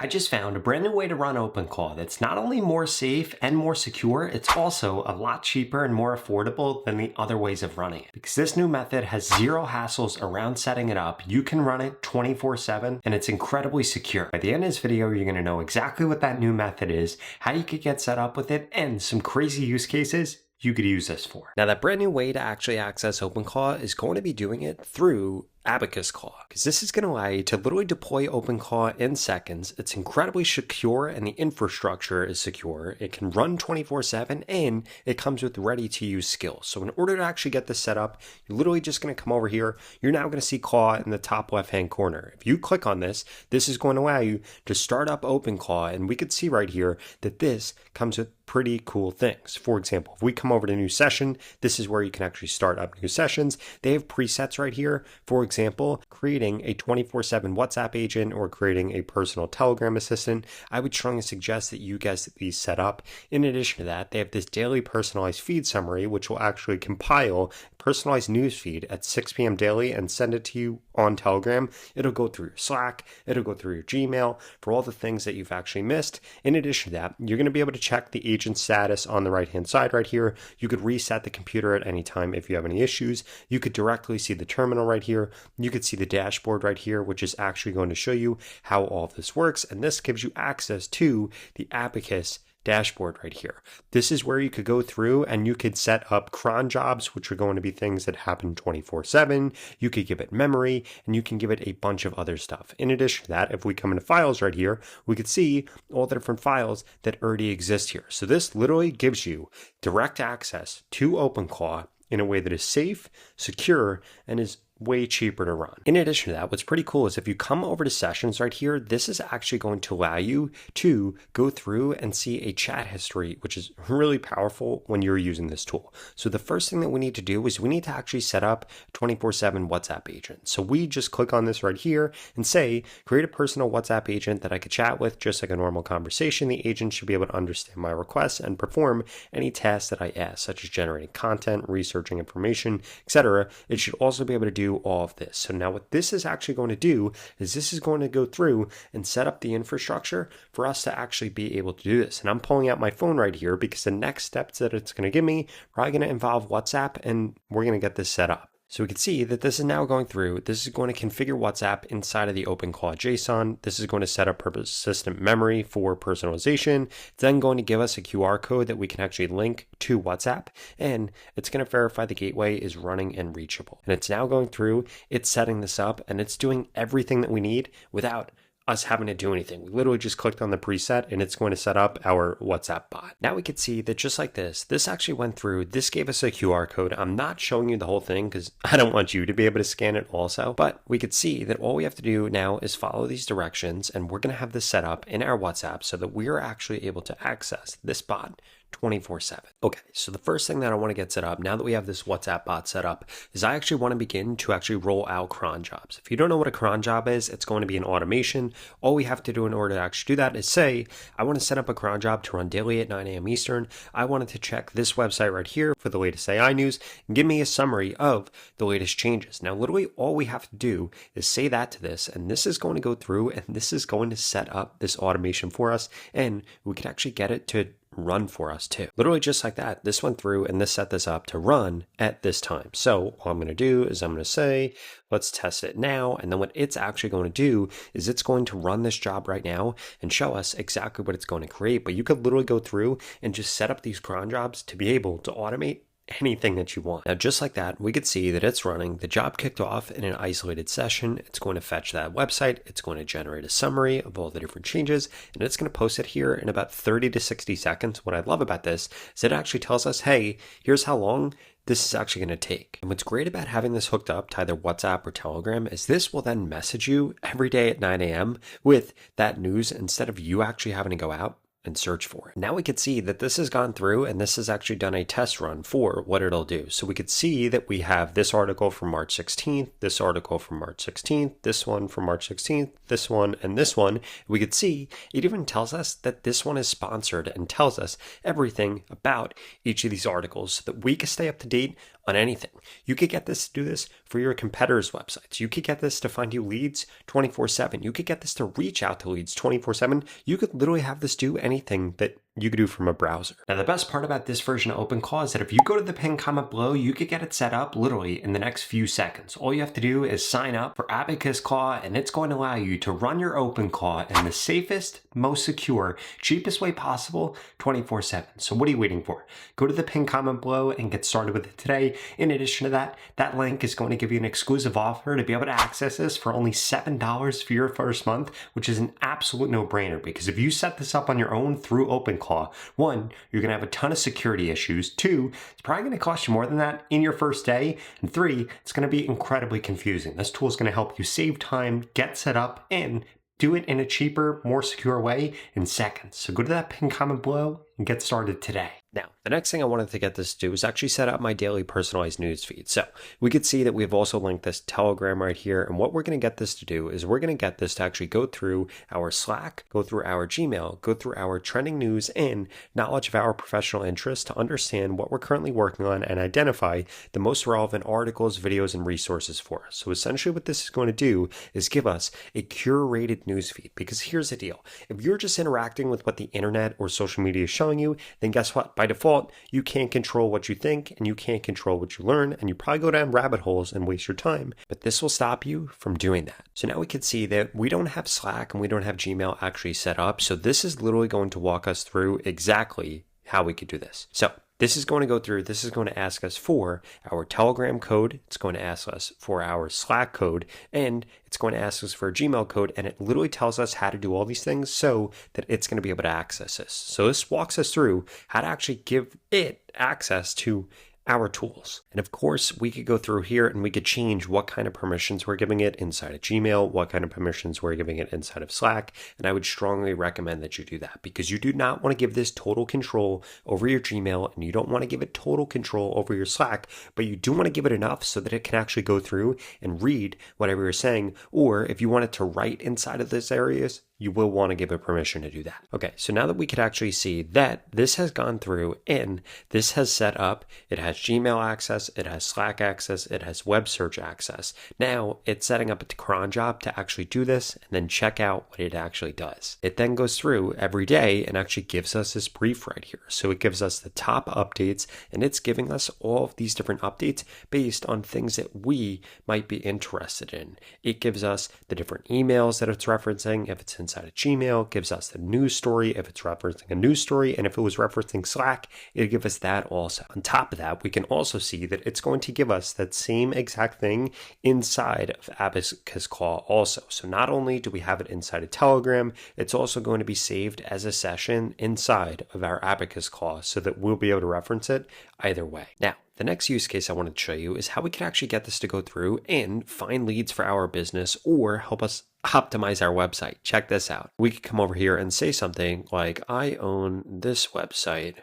I just found a brand new way to run OpenClaw that's not only more safe and more secure, it's also a lot cheaper and more affordable than the other ways of running it. Because this new method has zero hassles around setting it up, you can run it 24/7 and it's incredibly secure. By the end of this video, you're gonna know exactly what that new method is, how you could get set up with it, and some crazy use cases you could use this for. Now, that brand new way to actually access OpenClaw is going to be doing it through Abacus Claw, because this is going to allow you to literally deploy OpenClaw in seconds. It's incredibly secure and the infrastructure is secure. It can run 24/7 and it comes with ready-to-use skills. So in order to actually get this set up, you're literally just going to come over here. You're now going to see Claw in the top left-hand corner. If you click on this, this is going to allow you to start up OpenClaw, and we could see right here that this comes with pretty cool things. For example, if we come over to new session, this is where you can actually start up new sessions. They have presets right here. For example, creating a 24/7 WhatsApp agent or creating a personal Telegram assistant. I would strongly suggest that you guys these set up. In addition to that, they have this daily personalized feed summary, which will actually compile personalized news feed at 6 p.m. daily and send it to you on Telegram. It'll go through your Slack, it'll go through your Gmail for all the things that you've actually missed. In addition to that, you're going to be able to check the agent status on the right-hand side right here. You could reset the computer at any time if you have any issues. You could directly see the terminal right here. You could see the dashboard right here, which is actually going to show you how all of this works. And this gives you access to the Abacus dashboard right here. This is where you could go through and you could set up cron jobs, which are going to be things that happen 24/7. You could give it memory and you can give it a bunch of other stuff. In addition to that, if we come into files right here, we could see all the different files that already exist here. So this literally gives you direct access to OpenClaw in a way that is safe, secure, and is way cheaper to run. In addition to that, what's pretty cool is if you come over to sessions right here, this is actually going to allow you to go through and see a chat history, which is really powerful when you're using this tool. So the first thing that we need to do is we need to actually set up 24/7 WhatsApp agent. So we just click on this right here and say, create a personal WhatsApp agent that I could chat with just like a normal conversation. The agent should be able to understand my requests and perform any tasks that I ask, such as generating content, researching information, etc. It should also be able to do all of this. So now what this is actually going to do is this is going to go through and set up the infrastructure for us to actually be able to do this. And I'm pulling out my phone right here because the next steps that it's going to give me are probably going to involve WhatsApp, and we're going to get this set up. So we can see that this is now going through. This is going to configure WhatsApp inside of the OpenClaw JSON. This is going to set up persistent memory for personalization. It's then going to give us a QR code that we can actually link to WhatsApp, and it's going to verify the gateway is running and reachable. And it's now going through, it's setting this up, and it's doing everything that we need without us having to do anything. We literally just clicked on the preset and it's going to set up our WhatsApp bot. Now we can see that just like this actually went through. This gave us a QR code. I'm not showing you the whole thing because I don't want you to be able to scan it also, but we could see that all we have to do now is follow these directions, and we're going to have this set up in our WhatsApp so that we are actually able to access this bot 24/7. Okay, so the first thing that I want to get set up now that we have this WhatsApp bot set up is I actually want to begin to actually roll out cron jobs. If you don't know what a cron job is, it's going to be an automation. All we have to do in order to actually do that is say, I want to set up a cron job to run daily at 9 a.m. Eastern. I wanted to check this website right here for the latest AI news and give me a summary of the latest changes. Now, literally all we have to do is say that to this, and this is going to go through and this is going to set up this automation for us, and we can actually get it to run for us too. Literally just like that, this went through and this set this up to run at this time. So what I'm going to do is I'm going to say, let's test it now. And then what it's actually going to do is it's going to run this job right now and show us exactly what it's going to create. But you could literally go through and just set up these cron jobs to be able to automate anything that you want. Now, just like that, we could see that it's running. The job kicked off in an isolated session. It's going to fetch that website. It's going to generate a summary of all the different changes, and it's going to post it here in about 30 to 60 seconds. What I love about this is it actually tells us, hey, here's how long this is actually going to take. And what's great about having this hooked up to either WhatsApp or Telegram is this will then message you every day at 9 a.m. with that news instead of you actually having to go out and search for it. Now we could see that this has gone through and this has actually done a test run for what it'll do. So we could see that we have this article from March 16th, this article from March 16th, this one from March 16th, this one, and this one. We could see it even tells us that this one is sponsored and tells us everything about each of these articles so that we can stay up to date, on anything. You could get this to do this for your competitors' websites. You could get this to find you leads 24/7. You could get this to reach out to leads 24/7. You could literally have this do anything that you could do from a browser. Now, the best part about this version of OpenClaw is that if you go to the pinned comment below, you could get it set up literally in the next few seconds. All you have to do is sign up for Abacus Claw, and it's going to allow you to run your OpenClaw in the safest, most secure, cheapest way possible 24/7. So what are you waiting for? Go to the pinned comment below and get started with it today. In addition to that, that link is going to give you an exclusive offer to be able to access this for only $7 for your first month, which is an absolute no-brainer, because if you set this up on your own through OpenClaw, one, you're going to have a ton of security issues. Two, it's probably going to cost you more than that in your first day. And three, it's going to be incredibly confusing. This tool is going to help you save time, get set up, and do it in a cheaper, more secure way in seconds. So go to that pinned comment below and get started today. Now, the next thing I wanted to get this to do is actually set up my daily personalized news feed. So we could see that we've also linked this Telegram right here. And what we're going to get this to do is we're going to get this to actually go through our Slack, go through our Gmail, go through our trending news and knowledge of our professional interests to understand what we're currently working on and identify the most relevant articles, videos, and resources for us. So essentially what this is going to do is give us a curated news feed. Because here's the deal. If you're just interacting with what the internet or social media is showing you, then guess what? By default, you can't control what you think and you can't control what you learn, and you probably go down rabbit holes and waste your time, but this will stop you from doing that. So now we can see that we don't have Slack and we don't have Gmail actually set up. So this is literally going to walk us through exactly how we could do this. So this is going to go through, this is going to ask us for our Telegram code, it's going to ask us for our Slack code, and it's going to ask us for a Gmail code, and it literally tells us how to do all these things so that it's going to be able to access this. So this walks us through how to actually give it access to our tools. And of course, we could go through here and we could change what kind of permissions we're giving it inside of Gmail, what kind of permissions we're giving it inside of Slack. And I would strongly recommend that you do that, because you do not want to give this total control over your Gmail, and you don't want to give it total control over your Slack, but you do want to give it enough so that it can actually go through and read whatever you're saying. Or if you want it to write inside of those areas, you will want to give it permission to do that. Okay, so now that we could actually see that this has gone through and this has set up, it has Gmail access, it has Slack access, it has web search access. Now it's setting up a cron job to actually do this and then check out what it actually does. It then goes through every day and actually gives us this brief right here. So it gives us the top updates, and it's giving us all of these different updates based on things that we might be interested in. It gives us the different emails that it's referencing. If it's inside of Gmail, gives us the news story if it's referencing a news story, and if it was referencing Slack, it'll give us that also. On top of that, we can also see that it's going to give us that same exact thing inside of Abacus Claw also. So not only do we have it inside of Telegram, it's also going to be saved as a session inside of our Abacus Claw so that we'll be able to reference it either way. Now, the next use case I wanted to show you is how we can actually get this to go through and find leads for our business or help us optimize our website. Check this out. We could come over here and say something like, I own this website.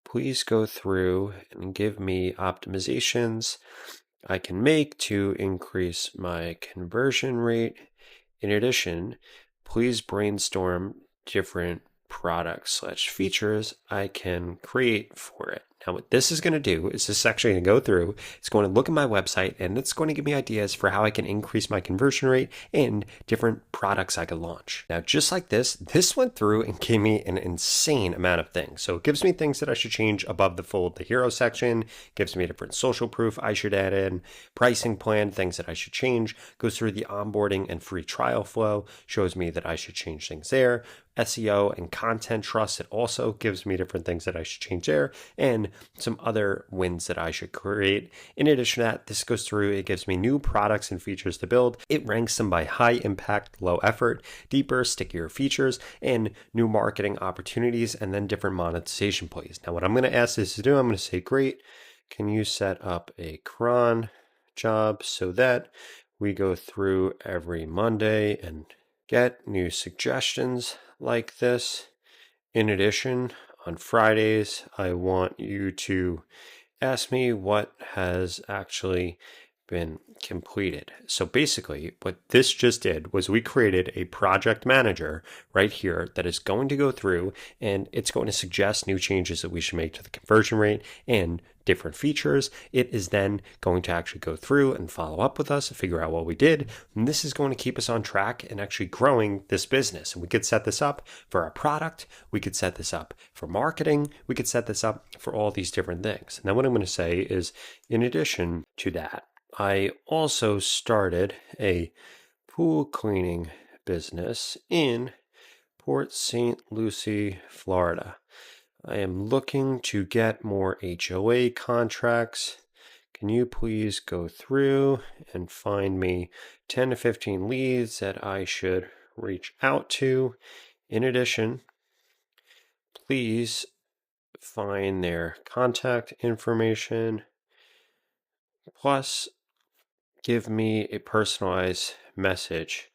Please go through and give me optimizations I can make to increase my conversion rate. In addition, please brainstorm different products/features I can create for it. Now, what this is going to do is this is actually going to go through, it's going to look at my website, and it's going to give me ideas for how I can increase my conversion rate and different products I could launch. Now, just like this went through and gave me an insane amount of things. So it gives me things that I should change above the fold, the hero section, gives me different social proof I should add in, pricing plan, things that I should change, goes through the onboarding and free trial flow, shows me that I should change things there, SEO and content trust. It also gives me different things that I should change there and some other wins that I should create. In addition to that, this goes through, it gives me new products and features to build. It ranks them by high impact, low effort, deeper, stickier features, and new marketing opportunities, and then different monetization plays. Now, what I'm going to ask this to do, I'm going to say, great, can you set up a cron job so that we go through every Monday and get new suggestions like this. In addition, on Fridays, I want you to ask me what has actually been completed. So basically what this just did was we created a project manager right here that is going to go through and it's going to suggest new changes that we should make to the conversion rate and different features. It is then going to actually go through and follow up with us and figure out what we did. And this is going to keep us on track and actually growing this business. And we could set this up for our product. We could set this up for marketing. We could set this up for all these different things. And then what I'm going to say is, in addition to that, I also started a pool cleaning business in Port St. Lucie, Florida. I am looking to get more HOA contracts. Can you please go through and find me 10 to 15 leads that I should reach out to? In addition, please find their contact information, plus give me a personalized message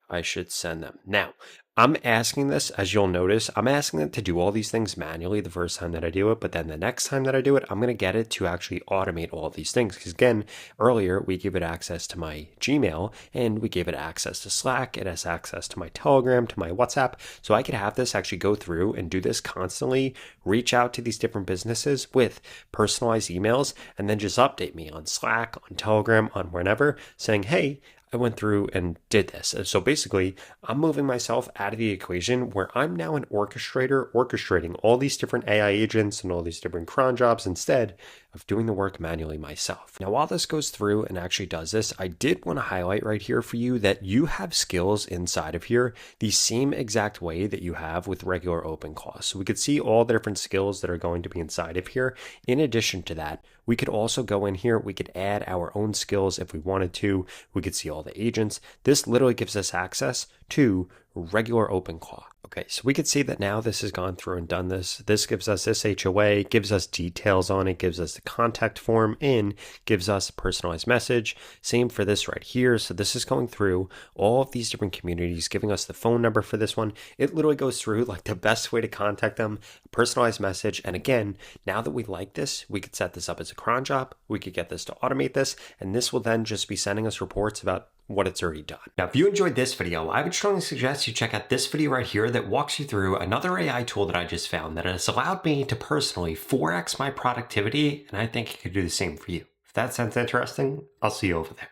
I should send them. Now, I'm asking this, as you'll notice, I'm asking it to do all these things manually the first time that I do it, but then the next time that I do it, I'm going to get it to actually automate all these things. Because again, earlier we gave it access to my Gmail and we gave it access to Slack. It has access to my Telegram, to my WhatsApp. So I could have this actually go through and do this constantly, reach out to these different businesses with personalized emails, and then just update me on Slack, on Telegram, on wherever, saying, hey, I went through and did this. And so basically, I'm moving myself out of the equation where I'm now an orchestrator orchestrating all these different AI agents and all these different cron jobs instead of doing the work manually myself. Now, while this goes through and actually does this, I did want to highlight right here for you that you have skills inside of here the same exact way that you have with regular OpenClaw. So we could see all the different skills that are going to be inside of here. In addition to that, we could also go in here, we could add our own skills if we wanted to. We could see all the agents. This literally gives us access to regular OpenClaw. Okay, so we could see that now this has gone through and done this. This gives us this HOA, gives us details on it, gives us the contact form in, gives us a personalized message. Same for this right here. So this is going through all of these different communities, giving us the phone number for this one. It literally goes through like the best way to contact them, a personalized message. And again, now that we like this, we could set this up as a cron job. We could get this to automate this, and this will then just be sending us reports about what it's already done. Now, if you enjoyed this video, I would strongly suggest you check out this video right here that walks you through another AI tool that I just found that has allowed me to personally 4x my productivity, and I think it could do the same for you. If that sounds interesting, I'll see you over there.